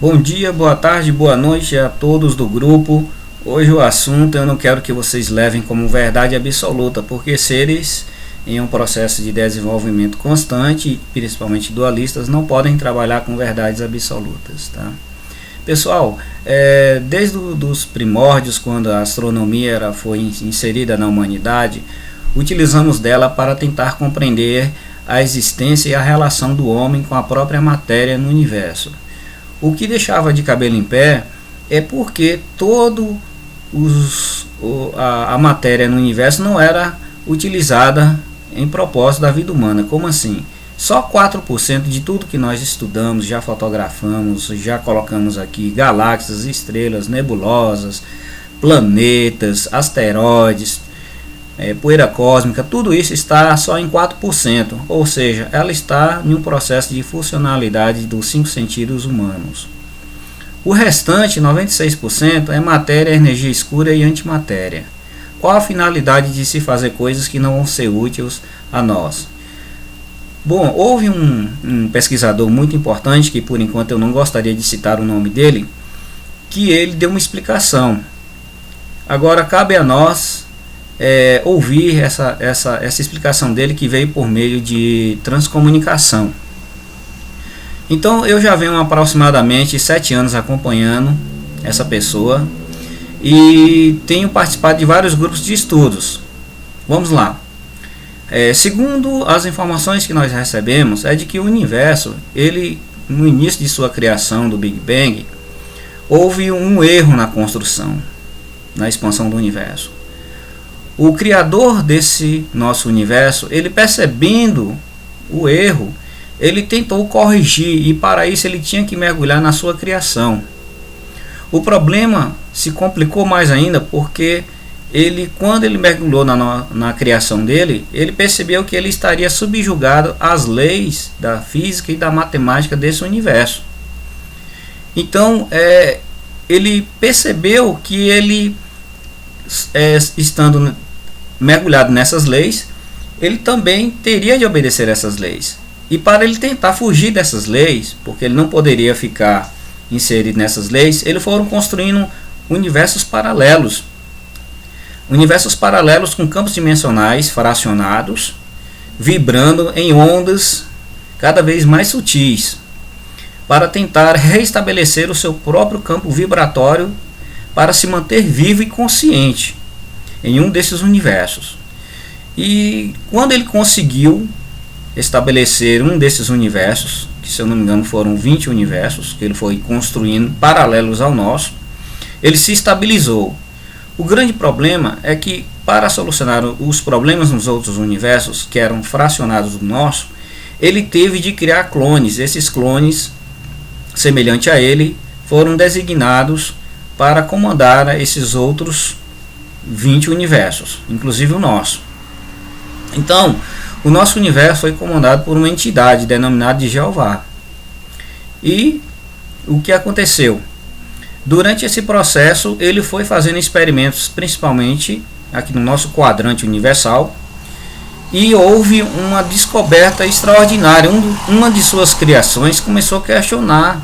Bom dia, boa tarde, boa noite a todos do grupo. Hoje o assunto eu não quero que vocês levem como verdade absoluta, porque seres em um processo de desenvolvimento constante, principalmente dualistas, não podem trabalhar com verdades absolutas, tá? Pessoal, desde os primórdios, quando a astronomia foi inserida na humanidade, utilizamos dela para tentar compreender a existência e a relação do homem com a própria matéria no universo. O que deixava de cabelo em pé é porque a matéria no universo não era utilizada em propósito da vida humana. Como assim? Só 4% de tudo que nós estudamos, já fotografamos, já colocamos aqui galáxias, estrelas, nebulosas, planetas, asteroides, poeira cósmica, tudo isso está só em 4%, ou seja, ela está em um processo de funcionalidade dos 5 sentidos humanos. O restante, 96%, é matéria, energia escura e antimatéria. Qual a finalidade de se fazer coisas que não vão ser úteis a nós? Bom, houve um pesquisador muito importante, que por enquanto eu não gostaria de citar o nome dele, que ele deu uma explicação. Agora cabe a nós ouvir essa explicação dele, que veio por meio de transcomunicação. Então eu já venho aproximadamente 7 anos acompanhando essa pessoa e tenho participado de vários grupos de estudos. Vamos lá. Segundo as informações que nós recebemos, é de que o universo, no início de sua criação do Big Bang, houve um erro na construção, na expansão do universo. O criador desse nosso universo, ele percebendo o erro, ele tentou corrigir, e para isso ele tinha que mergulhar na sua criação. O problema se complicou mais ainda porque quando ele mergulhou na criação dele, ele percebeu que ele estaria subjugado às leis da física e da matemática desse universo. Então ele percebeu que ele, estando mergulhado nessas leis, ele também teria de obedecer essas leis. E para ele tentar fugir dessas leis, porque ele não poderia ficar inserido nessas leis, eles foram construindo universos paralelos. Universos paralelos com campos dimensionais fracionados, vibrando em ondas cada vez mais sutis, para tentar reestabelecer o seu próprio campo vibratório para se manter vivo e consciente em um desses universos. E quando ele conseguiu estabelecer um desses universos, que se eu não me engano foram 20 universos que ele foi construindo paralelos ao nosso, ele se estabilizou. O grande problema é que, para solucionar os problemas nos outros universos que eram fracionados do nosso, ele teve de criar clones. Esses clones, semelhante a ele, foram designados para comandar esses outros 20 universos, inclusive o nosso. Então, o nosso universo foi comandado por uma entidade denominada de Jeová. E o que aconteceu? Durante esse processo, ele foi fazendo experimentos, principalmente aqui no nosso quadrante universal, e houve uma descoberta extraordinária. Uma de suas criações começou a questionar: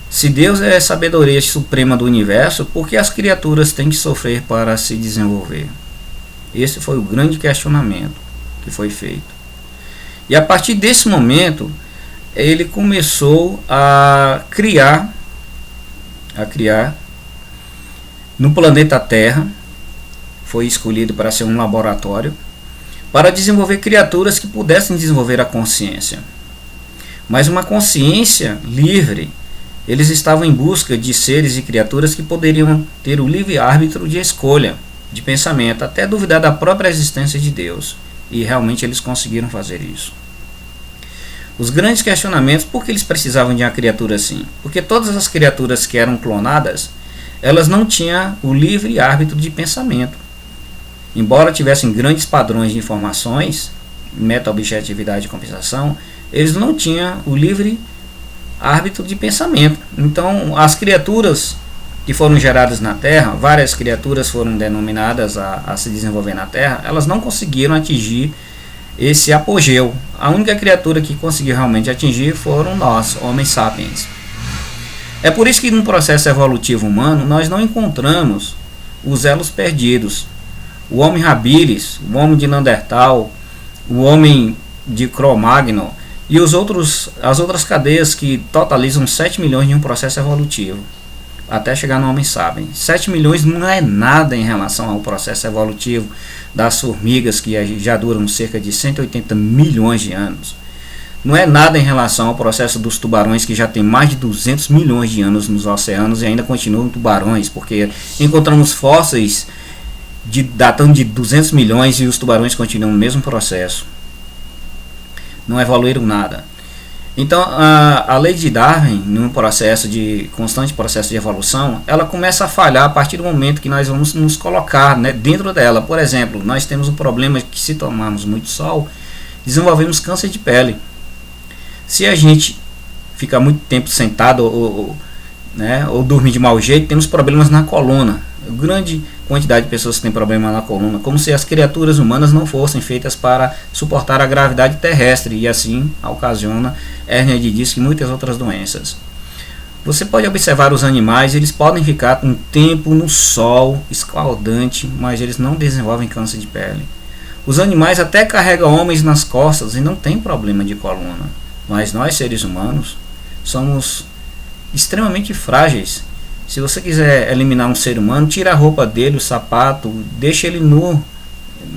se Deus é a sabedoria suprema do universo, por que as criaturas têm que sofrer para se desenvolver? Esse foi o grande questionamento que foi feito. E a partir desse momento, ele começou a criar no planeta Terra, foi escolhido para ser um laboratório, para desenvolver criaturas que pudessem desenvolver a consciência. Mas uma consciência livre. Eles estavam em busca de seres e criaturas que poderiam ter o livre-árbitro de escolha, de pensamento, até duvidar da própria existência de Deus. E realmente eles conseguiram fazer isso. Os grandes questionamentos: por que eles precisavam de uma criatura assim? Porque todas as criaturas que eram clonadas, elas não tinham o livre árbitro de pensamento. Embora tivessem grandes padrões de informações, meta-objetividade e compensação, eles não tinham o livre árbitro de pensamento. Então as criaturas que foram geradas na Terra, várias criaturas foram denominadas a se desenvolver na Terra, elas não conseguiram atingir esse apogeu. A única criatura que conseguiu realmente atingir foram nós, homens sapiens. É por isso que no processo evolutivo humano nós não encontramos os elos perdidos. O homem habilis, o homem de Neandertal, o homem de Cro-Magnon e as outras cadeias que totalizam 7 milhões em um processo evolutivo, até chegar no homem sapiens. 7 milhões não é nada em relação ao processo evolutivo das formigas, que já duram cerca de 180 milhões de anos. Não é nada em relação ao processo dos tubarões, que já tem mais de 200 milhões de anos nos oceanos e ainda continuam tubarões, porque encontramos fósseis datando de 200 milhões e os tubarões continuam no mesmo processo. Não evoluíram nada. Então a lei de Darwin, num constante processo de evolução, ela começa a falhar a partir do momento que nós vamos nos colocar, né, dentro dela. Por exemplo, nós temos um problema que, se tomarmos muito sol, desenvolvemos câncer de pele. Se a gente ficar muito tempo sentado ou dormir de mau jeito, temos problemas na coluna. Grande quantidade de pessoas que têm problema na coluna, como se as criaturas humanas não fossem feitas para suportar a gravidade terrestre, e assim ocasiona hérnia de disco e muitas outras doenças. Você pode observar os animais, eles podem ficar um tempo no sol escaldante, mas eles não desenvolvem câncer de pele. Os animais até carregam homens nas costas e não tem problema de coluna, mas nós, seres humanos, somos extremamente frágeis. Se você quiser eliminar um ser humano, tira a roupa dele, o sapato, deixa ele nu,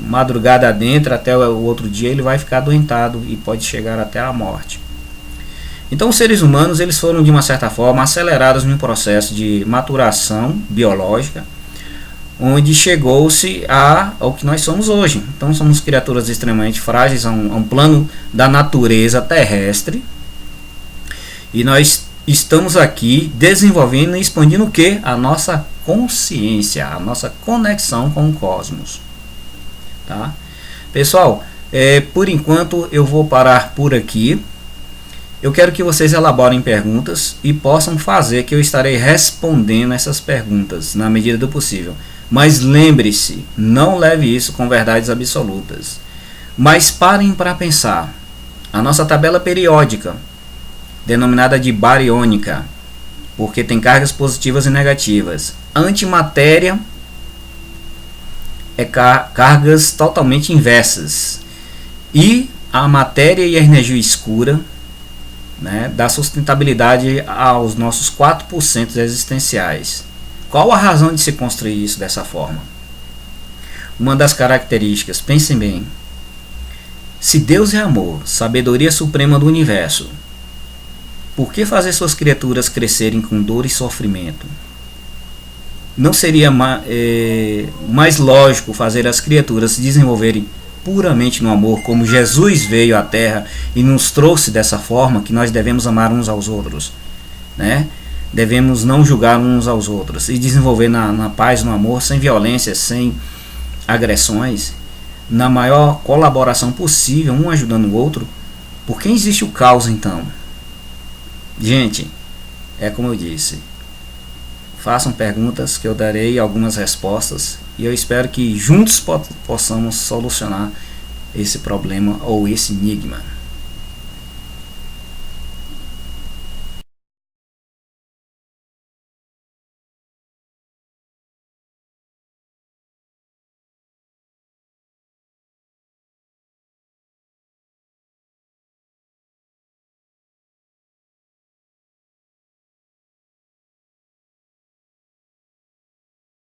madrugada adentro, até o outro dia ele vai ficar adoentado e pode chegar até a morte. Então os seres humanos, eles foram de uma certa forma acelerados em um processo de maturação biológica, onde chegou-se ao que nós somos hoje. Então somos criaturas extremamente frágeis a um plano da natureza terrestre, e nós estamos aqui desenvolvendo e expandindo o que? A nossa consciência, a nossa conexão com o cosmos. Tá? Pessoal, por enquanto eu vou parar por aqui. Eu quero que vocês elaborem perguntas e possam fazer, que eu estarei respondendo essas perguntas na medida do possível. Mas lembre-se, não leve isso com verdades absolutas. Mas parem para pensar. A nossa tabela periódica, denominada de bariônica, porque tem cargas positivas e negativas. Antimatéria é cargas totalmente inversas. E a matéria e a energia escura, né, dá sustentabilidade aos nossos 4% existenciais. Qual a razão de se construir isso dessa forma? Uma das características, pensem bem, se Deus é amor, sabedoria suprema do universo, por que fazer suas criaturas crescerem com dor e sofrimento? Não seria mais lógico fazer as criaturas se desenvolverem puramente no amor, como Jesus veio à Terra e nos trouxe dessa forma, que nós devemos amar uns aos outros, né? Devemos não julgar uns aos outros e desenvolver na paz, no amor, sem violência, sem agressões, na maior colaboração possível, um ajudando o outro. Por que existe o caos então? Gente, é como eu disse, façam perguntas que eu darei algumas respostas, e eu espero que juntos possamos solucionar esse problema ou esse enigma.